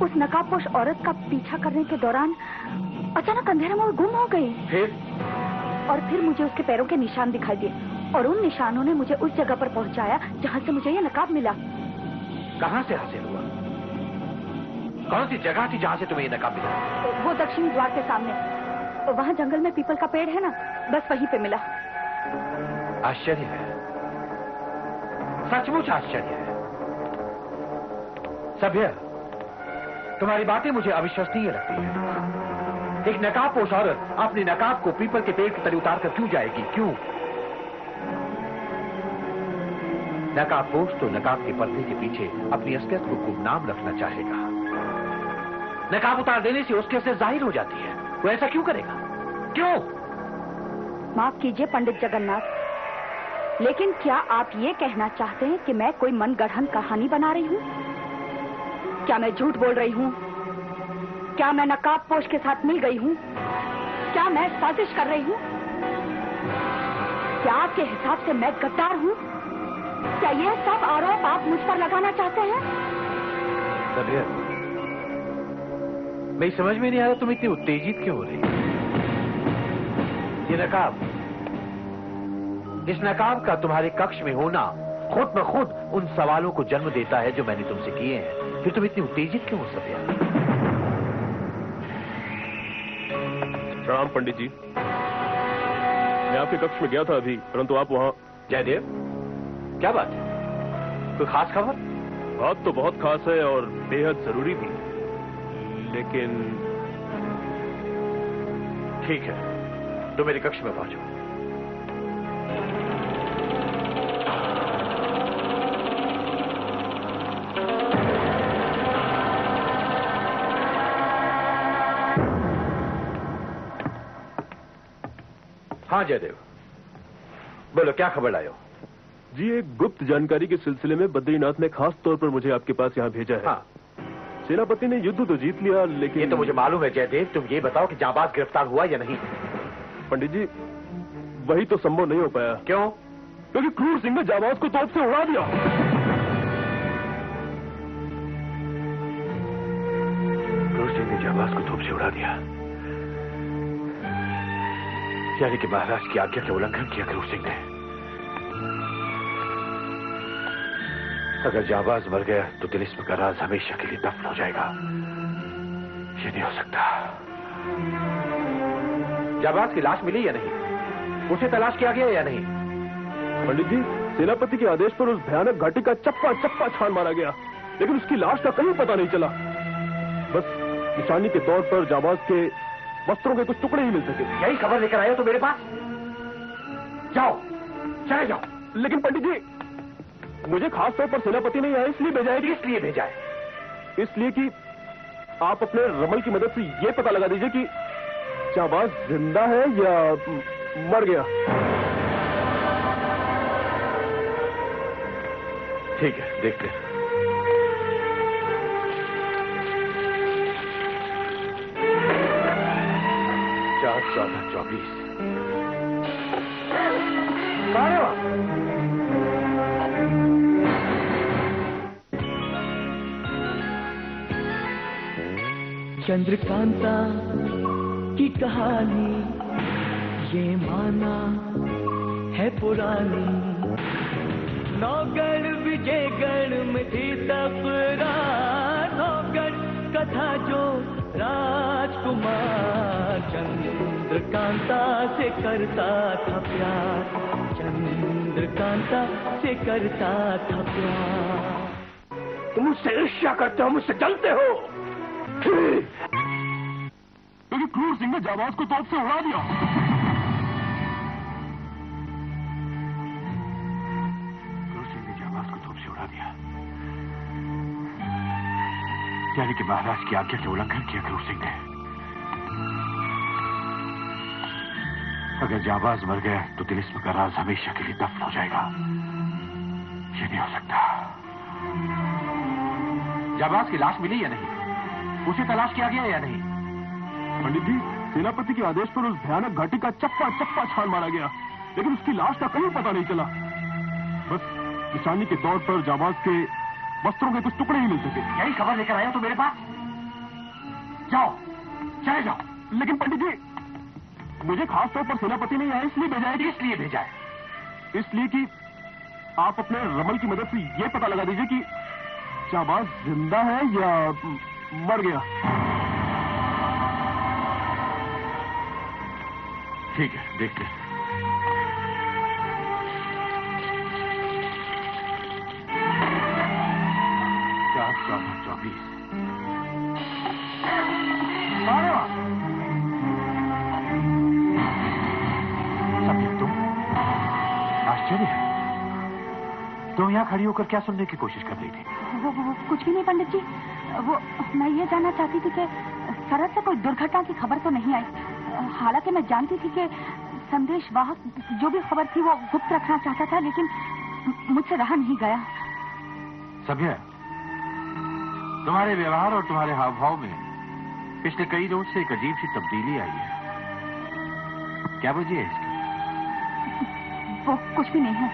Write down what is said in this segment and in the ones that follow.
उस नकाबपोश औरत का पीछा करने के दौरान अचानक अंधेरे में वो गुम हो गई। फिर मुझे उसके पैरों के निशान दिखाई दिए और उन निशानों ने मुझे उस जगह पर पहुंचाया जहां से मुझे ये नकाब मिला। कहां से हासिल हुआ? कौन सी जगह थी जहां से तुम्हें ये नकाब मिला? वो दक्षिणी द्वार के सामने, वहां जंगल में पीपल का पेड़ है ना, बस वहीं पे मिला। आश्चर्य है, सचमुच आश्चर्य है। सभ्य, तुम्हारी बातें मुझे अविश्वसनीय लगती है। एक नकाबपोश औरत अपनी नकाब को पीपल के पेड़ की तरह उतार कर क्यों जाएगी? क्यों? नकाबपोश तो नकाब के पर्दे के पीछे अपनी असलियत को गुमनाम रखना चाहेगा। नकाब उतार देने से उसकी असलियत जाहिर हो जाती है। वो ऐसा क्यों करेगा? क्यों? माफ कीजिए पंडित जगन्नाथ, लेकिन क्या आप ये कहना चाहते हैं कि मैं कोई मनगढ़ंत कहानी बना रही हूँ? क्या मैं झूठ बोल रही हूँ? क्या मैं नकाबपोश के साथ मिल गई हूँ? क्या मैं साजिश कर रही हूँ? क्या आपके हिसाब से मैं गद्दार हूँ? क्या ये सब आरोप आप मुझ पर लगाना चाहते हैं? सभ्य, मेरी समझ में नहीं आ रहा तुम इतनी उत्तेजित क्यों हो रही? ये नकाब, इस नकाब का तुम्हारे कक्ष में होना खुद ब खुद उन सवालों को जन्म देता है जो मैंने तुमसे किए हैं। फिर तुम इतनी उत्तेजित क्यों हो सभ्या? प्रणाम पंडित जी, मैं आपके कक्ष में गया था अभी, परंतु आप वहां। जयदेव, क्या बात है? कोई खास खबर? बात तो बहुत खास है और बेहद जरूरी भी, लेकिन ठीक है, तो मेरे कक्ष में पहुंचो। हाँ जयदेव, बोलो क्या खबर लाए हो? जी, एक गुप्त जानकारी के सिलसिले में बद्रीनाथ ने खास तौर पर मुझे आपके पास यहाँ भेजा है। हाँ। सेनापति ने युद्ध तो जीत लिया, लेकिन ये तो मुझे मालूम है जयदेव, तुम ये बताओ कि जाबाज गिरफ्तार हुआ या नहीं? पंडित जी, वही तो संभव नहीं हो पाया। क्यों? क्योंकि क्रूर सिंह ने जाबाज को तोप से उड़ा दिया। क्रूर सिंह ने जाबाज को तोप से उड़ा दिया, यानी कि महाराज की आज्ञा का उल्लंघन किया क्रूर सिंह ने। अगर जाबाज मर गया तो तिलिस्म का राज हमेशा के लिए दफन हो जाएगा। ये नहीं हो सकता। जाबाज की लाश मिली या नहीं? उसे तलाश किया गया या नहीं? पंडित जी, सेनापति के आदेश पर उस भयानक घाटी का चप्पा चप्पा छान मारा गया, लेकिन उसकी लाश का कहीं पता नहीं चला। बस निशानी के तौर पर जाबाज के वस्त्रों के कुछ टुकड़े ही मिल सके। यही खबर लेकर आए हो तो मेरे पास? जाओ, चले जाओ। लेकिन पंडित जी, मुझे खास तौर पर सेनापति ने यहाँ इसलिए भेजा है। इसलिए भेजा है? इसलिए कि आप अपने रमल की मदद से ये पता लगा दीजिए कि जाबाज जिंदा है या मर गया। ठीक है, देखते हैं। 4-14-24 चंद्रकांता की कहानी ये माना है पुरानी। नौगढ़ विजयगढ़ में थी तकरार, नौगढ़ कथा जो राजकुमार चंद्रकांता से करता था प्यार, चंद्रकांता से करता था प्यार। तुम मुझसे ईर्ष्या करते हो, मुझसे जलते हो, क्योंकि क्रूर सिंह ने जाबाज को तोप से उड़ा दिया। क्रूर सिंह ने जाबाज को तोप से उड़ा दिया, यानी कि महाराज की आज्ञा का उल्लंघन किया क्रूर सिंह ने। अगर जाबाज मर गया तो तिलिस्म का राज हमेशा के लिए दफन हो जाएगा। ये नहीं हो सकता। जाबाज की लाश मिली या नहीं? उसे तलाश किया गया या नहीं? पंडित जी, सेनापति के आदेश पर उस भयानक घाटी का चप्पा चप्पा छान मारा गया, लेकिन उसकी लाश का कहीं पता नहीं चला। बस निशानी के तौर पर जाबाज के वस्त्रों के कुछ टुकड़े ही मिल सके। यही खबर लेकर आया तो मेरे पास? जाओ, चले जाओ। लेकिन पंडित जी, मुझे खास तौर पर सेनापति ने यहाँ इसलिए भेजा है। इसलिए भेजा है? इसलिए कि आप अपने रमल की मदद से ये पता लगा दीजिए कि जाबाज जिंदा है या मर गया। ठीक है, देखते हैं। आश्चर्य है, तुम यहाँ खड़ी होकर क्या सुनने की कोशिश कर रही थी? वो कुछ भी नहीं पंडित जी। वो मैं ये जानना चाहती थी कि सरहद से कोई दुर्घटना की खबर तो नहीं आई। हालांकि मैं जानती थी कि संदेश वाहक जो भी खबर थी वो गुप्त रखना चाहता था, लेकिन मुझसे रहा नहीं गया। सभ्य, तुम्हारे व्यवहार और तुम्हारे हाव भाव में पिछले कई रोज से एक अजीब सी तब्दीली आई है। क्या वजह है इसकी? वो कुछ भी नहीं है।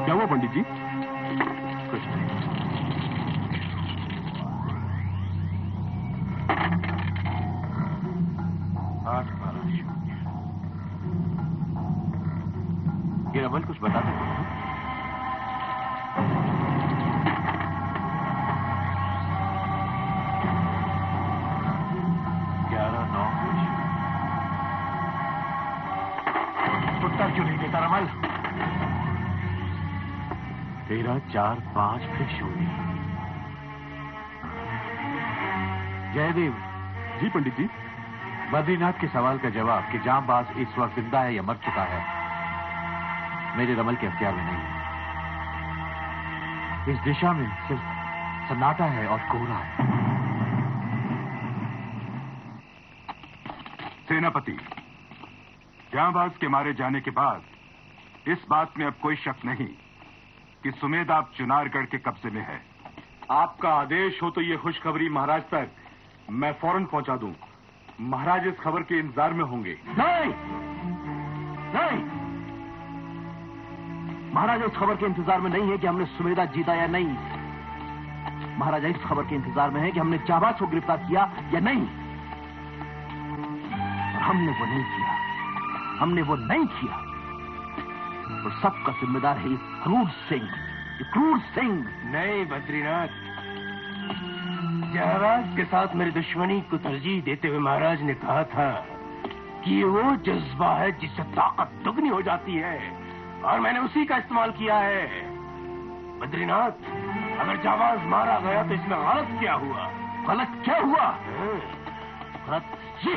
क्या हुआ पंडित जी? कुछ नहीं। 8 12 ये रमल कुछ बताते हो? 11 9 उत्तर क्यों नहीं देता रमल? 13 4 5 फिर 0। जयदेव जी पंडित जी। बद्रीनाथ के सवाल का जवाब कि जांबाज इस वक्त जिंदा है या मर चुका है मेरे रमल के अख्तियार में नहीं है। इस दिशा में सिर्फ सन्नाटा है और कोहरा है। सेनापति, जांबाज के मारे जाने के बाद इस बात में अब कोई शक नहीं कि सुमेधाब चुनारगढ़ के कब्जे में है। आपका आदेश हो तो ये खुशखबरी महाराज तक मैं फौरन पहुंचा दूं। महाराज इस खबर के इंतजार में होंगे। नहीं, नहीं, महाराजा इस खबर के इंतजार में नहीं है कि हमने सुमेधा जीता या नहीं। महाराजा इस खबर के इंतजार में है कि हमने जाबाज को गिरफ्तार किया या नहीं। और हमने वो नहीं किया, हमने वो नहीं किया। और सबका जिम्मेदार है ये क्रूर सिंह, ये क्रूर सिंह। नहीं बद्रीनाथ, जाबाज के साथ मेरी दुश्मनी को तरजीह देते हुए महाराज ने कहा था कि ये वो जज्बा है जिससे ताकत दुगनी हो जाती है, और मैंने उसी का इस्तेमाल किया है। बद्रीनाथ, अगर जाबाज मारा गया तो इसमें गलत क्या हुआ? गलत क्या हुआ? गलत ये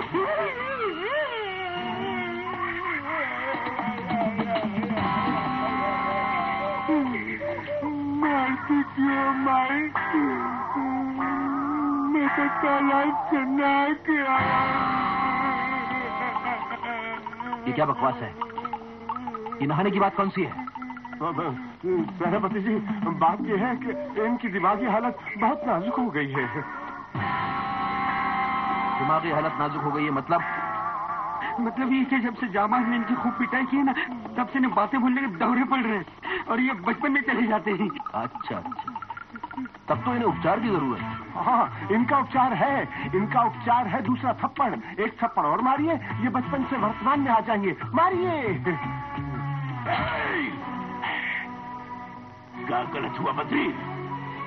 मारती क्यों माई? मैं तो तालाब से नहा के आया। ये क्या बकवास है? ये नहाने की बात कौन सी है? सेनापति जी, बात यह है कि इनकी दिमागी हालत बहुत नाजुक हो गई है। दिमागी हालत नाजुक हो गई है मतलब ये कि जब से जाबाज ने इनकी खूब पिटाई की है ना, तब से इन्हें बातें भूलने के दौरे पड़ रहे हैं और ये बचपन में चले जाते हैं। अच्छा, तब तो इन्हें उपचार की जरूरत है। हाँ, इनका उपचार है दूसरा थप्पड़। एक थप्पड़ और मारिए, ये बचपन से वर्तमान में आ जाएंगे। मारिए। क्या गलत हुआ बद्री?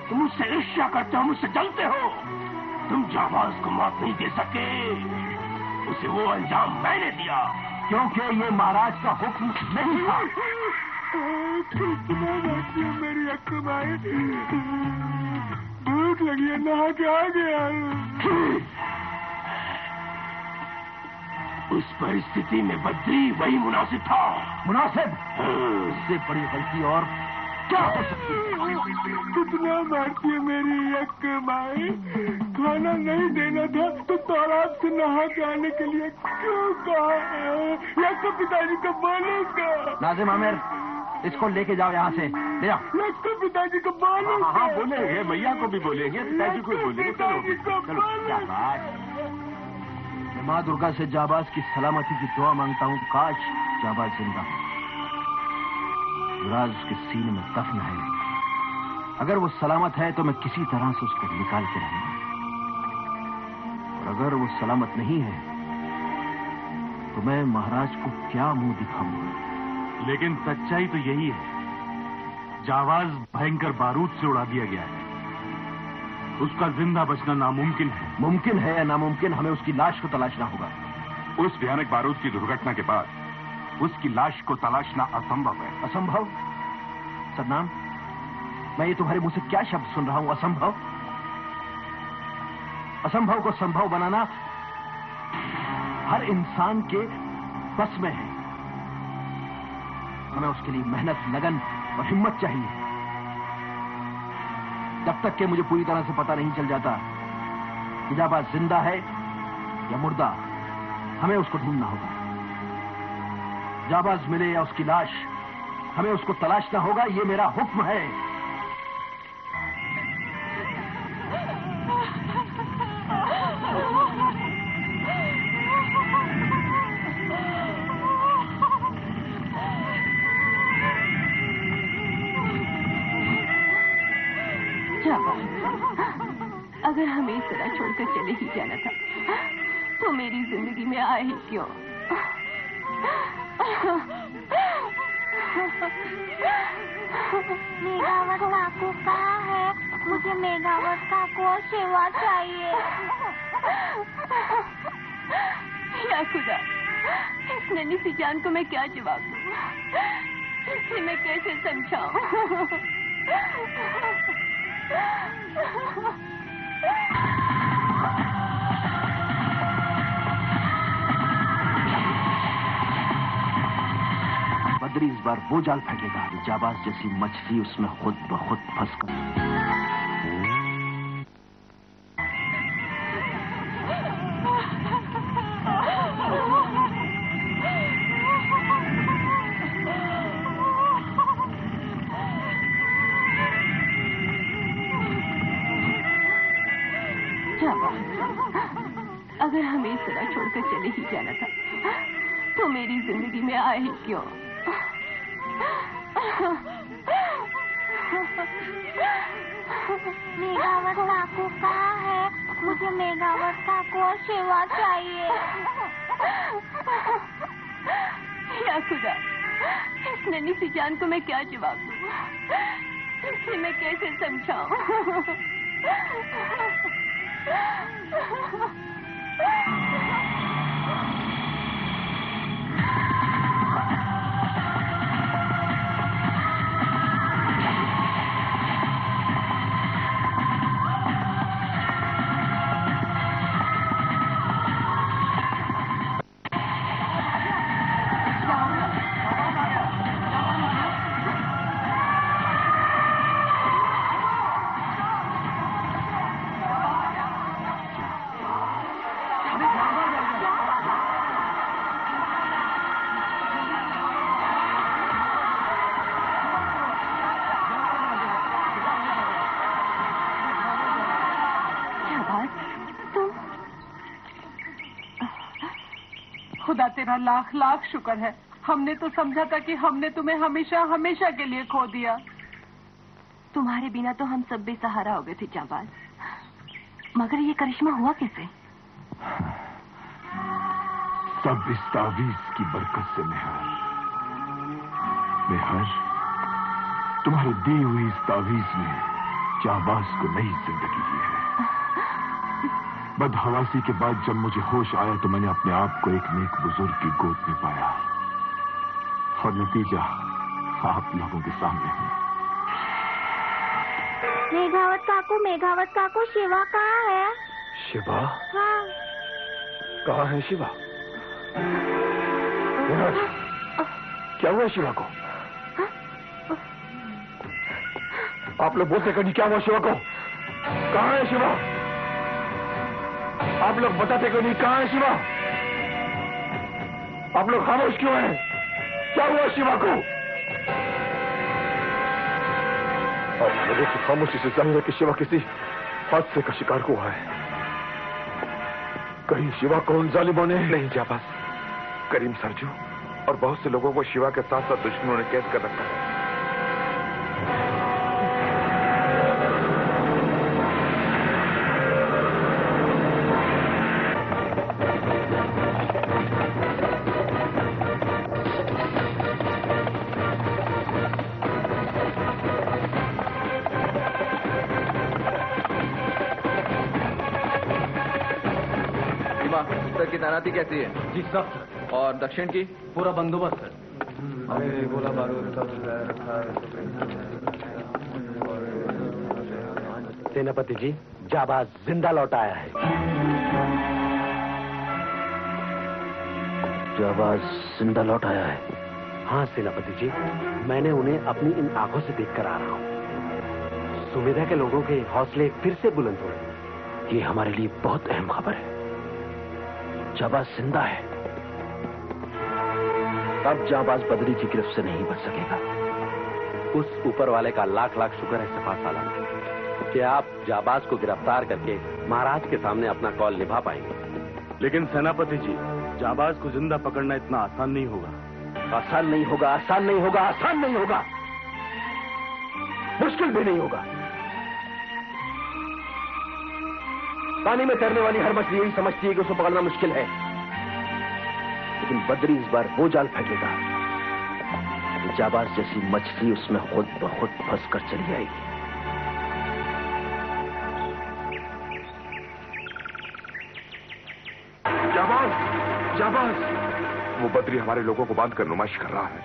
तुम मुझसे ईर्ष्या करते हो, मुझसे जलते हो। तुम जाबाज को मौत नहीं दे सके, उसे वो अंजाम मैंने दिया, क्योंकि ये महाराज का हुक्म नहीं था। मेरी अक्कमाई, भूख लगी है, नहा के आ गया। उस परिस्थिति में बद्री वही मुनासिब था। मुनासिब? इससे बड़ी गलती और क्या हो सकती है? कितना मारती है मेरी अक्कमाई। खाना नहीं देना था तो तालाब से नहा के आने के लिए क्यों कहा? या तो पिताजी को बोलेगा। नाजिम आमिर, इसको लेके जाओ यहाँ से, ले जाओ। तो पिताजी को बोलेगा। हाँ, बोलेंगे, भैया को भी बोलेंगे, पिताजी को भी बोलेंगे। चलो, शाबाश। मैं माँ दुर्गा से जाबाज की सलामती की दुआ मांगता हूँ। काश जाबाज जिंदा हो। राज उसके सीने में दफन है। अगर वो सलामत है तो मैं किसी तरह से उसको निकाल के रहूंगा, और अगर वो सलामत नहीं है तो मैं महाराज को क्या मुंह दिखाऊंगा। लेकिन सच्चाई तो यही है, जावाज भयंकर बारूद से उड़ा दिया गया है। उसका जिंदा बचना नामुमकिन है। मुमकिन है या नामुमकिन, हमें उसकी लाश को तलाशना होगा। उस भयानक बारूद की दुर्घटना के बाद उसकी लाश को तलाशना असंभव है। असंभव? सदनाम, मैं ये तुम्हारे मुंह से क्या शब्द सुन रहा हूं? असंभव? असंभव को संभव बनाना हर इंसान के बस में है। हमें उसके लिए मेहनत, लगन और हिम्मत चाहिए। जब तक कि मुझे पूरी तरह से पता नहीं चल जाता कि जाबाज जिंदा है या मुर्दा, हमें उसको ढूंढना होगा। जाबाज मिले या उसकी लाश, हमें उसको तलाशना होगा। ये मेरा हुक्म है। अगर हमें इस तरह छोड़कर चले ही जाना था तो मेरी जिंदगी में आए ही क्यों? मेघावत काकू कहाँ है? मुझे मेघावत काकू और शिवा चाहिए। या खुदा, इस नन्ही सी जान को मैं क्या जवाब दूं? इसे मैं कैसे समझाऊं? बद्री इस बार वो जाल फेंकेगा, जाबाज जैसी मछली उसमें खुद ब खुद फंस कर। अगर हमें इस तरह छोड़कर चले ही जाना था तो मेरी जिंदगी में आए ही क्यों? मेघावत काकू कहाँ है? मुझे मेघावत काकू और शिवा चाहिए। या खुदा, इस नन्ही सी जान को मैं क्या जवाब दूं? इसे मैं कैसे समझाऊं? खुदा तेरा लाख लाख शुक्र है। हमने तो समझा था कि हमने तुम्हें हमेशा हमेशा के लिए खो दिया। तुम्हारे बिना तो हम सब बेसहारा हो गए थे जाबाज। मगर ये करिश्मा हुआ कैसे? सब इस तावीज की बरकत से। मेहर, तुम्हारे दी हुई इस तावीज ने जाबाज को नई जिंदगी दी है। बदहवासी के बाद जब मुझे होश आया तो मैंने अपने आप को एक नेक बुजुर्ग की गोद में पाया, और नतीजा आप लोगों के सामने है। मेघावत काकू शिवा कहाँ है? शिवा? हाँ। कहाँ है शिवा? क्या हुआ शिवा को? आप लोग बोलते क्यों नहीं? क्या हुआ शिवा को? कहाँ है शिवा? आप लोग बताते क्यों नहीं? कहाँ है शिवा? आप लोग खामोश क्यों हैं? क्या हुआ शिवा को? आप लोगों की खामोशी से जाहिर है कि शिवा किसी हादसे का शिकार हुआ है। कहीं शिवा को उन जालिमों ने? नहीं जाबाज, करीम सरजू और बहुत से लोगों को शिवा के साथ साथ दुश्मनों ने कैद कर रखा है। उत्तर की तैनाती कैसी है? जी सब। और दक्षिण की? पूरा बंदोबस्त है। अरे गोला बारूद सब रखा है। सेनापति जी, जाबाज जिंदा लौट आया है। जाबाज जिंदा लौट आया है। हाँ सेनापति जी, मैंने उन्हें अपनी इन आंखों से देखकर आ रहा हूँ। सुमेधा के लोगों के हौसले फिर से बुलंद हुए। ये हमारे लिए बहुत अहम खबर है। जाबाज जिंदा है। अब जाबाज बदरी की गिरफ्त से नहीं बच सकेगा। उस ऊपर वाले का लाख लाख शुक्र है सफा साला कि आप जाबाज को गिरफ्तार करके महाराज के सामने अपना कौल निभा पाएंगे। लेकिन सेनापति जी, जाबाज को जिंदा पकड़ना इतना आसान नहीं होगा। आसान नहीं होगा, आसान नहीं होगा, आसान नहीं होगा, मुश्किल भी नहीं होगा। पानी में तैरने वाली हर मछली यही समझती है कि उसे पकड़ना मुश्किल है, लेकिन बदरी इस बार वो जाल फेंकेगा कि जाबाज जैसी मछली उसमें खुद ब खुद फंस कर चली जाएगी। जाबाज, जाबाज! वो बद्री हमारे लोगों को बांध कर नुमाइश कर रहा है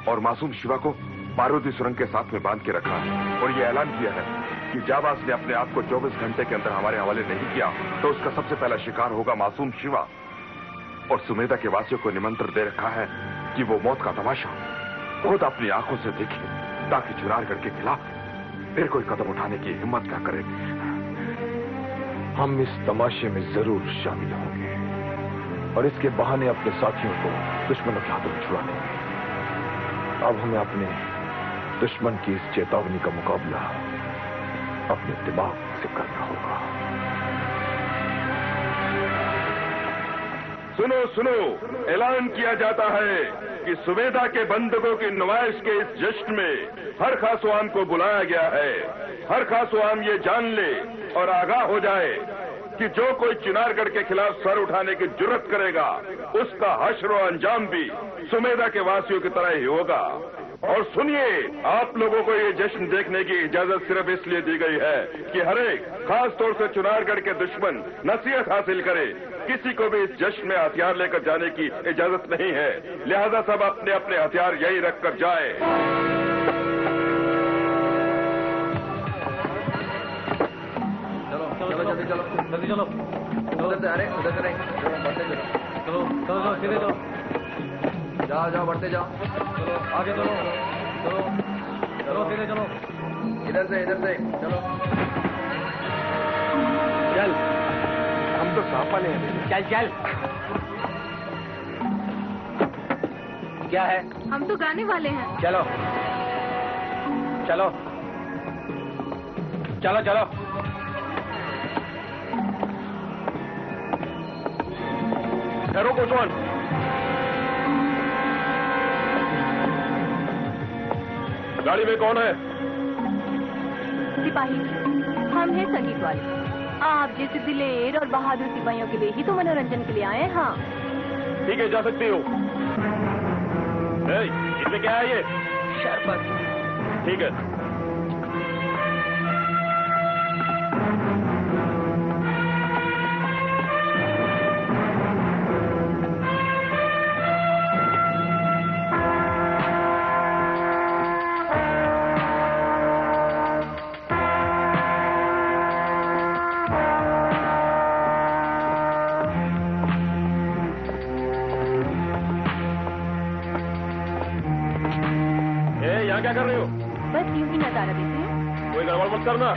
और मासूम शिवा को बारूदी सुरंग के साथ में बांध के रखा है और ये ऐलान किया है कि जाबाज ने अपने आप को 24 घंटे के अंदर हमारे हवाले नहीं किया तो उसका सबसे पहला शिकार होगा मासूम शिवा। और सुमेधा के वासियों को निमंत्रण दे रखा है कि वो मौत का तमाशा खुद अपनी आंखों से देखे ताकि चुनारगढ़ के खिलाफ फिर कोई कदम उठाने की हिम्मत न करे। हम इस तमाशे में जरूर शामिल होंगे और इसके बहाने अपने साथियों को दुश्मनों के हाथों में छुड़ा देंगे। अब हमें अपने दुश्मन की इस चेतावनी का मुकाबला अपने दिमाग से करना होगा। सुनो सुनो, ऐलान किया जाता है कि सुमेधा के बंधकों की नुमाइश के इस जश्न में हर खासवाम को बुलाया गया है। हर खासवाम ये जान ले और आगाह हो जाए कि जो कोई चिनारगढ़ के खिलाफ सर उठाने की जुर्रत करेगा उसका हश्र और अंजाम भी सुमेधा के वासियों की तरह ही होगा। और सुनिए, आप लोगों को ये जश्न देखने की इजाजत सिर्फ इसलिए दी गई है कि हर एक खास तौर से चिनारगढ़ के दुश्मन नसीहत हासिल करे। किसी को भी इस जश्न में हथियार लेकर जाने की इजाजत नहीं है, लिहाजा सब अपने अपने हथियार यही रखकर जाए। चलो जल्दी चलो, जल्दी चलो। उधर से, अरे उधर से नहीं, चलो बढ़ते चलो। चलो चलो चलो सीधे चलो, जाओ जाओ बढ़ते जाओ। चलो आगे चलो, चलो चलो सीधे चलो। इधर से चलो। चल, हम तो सांप वाले हैं। चल चल। क्या है? हम तो गाने वाले हैं। चलो चलो चलो चलो। ठहरो कोचवान। गाड़ी में कौन है? सिपाही, हम हैं संगीत वाले। आप जैसे दिलेर और बहादुर सिपाहियों के लिए ही तो मनोरंजन के लिए आए हैं। हाँ ठीक है, जा सकती हो। इसमें क्या है ये? शरबत। ठीक है। क्या कर रही हो? बस यूं ही नजारा देते हैं। कोई गड़बड़ मत करना।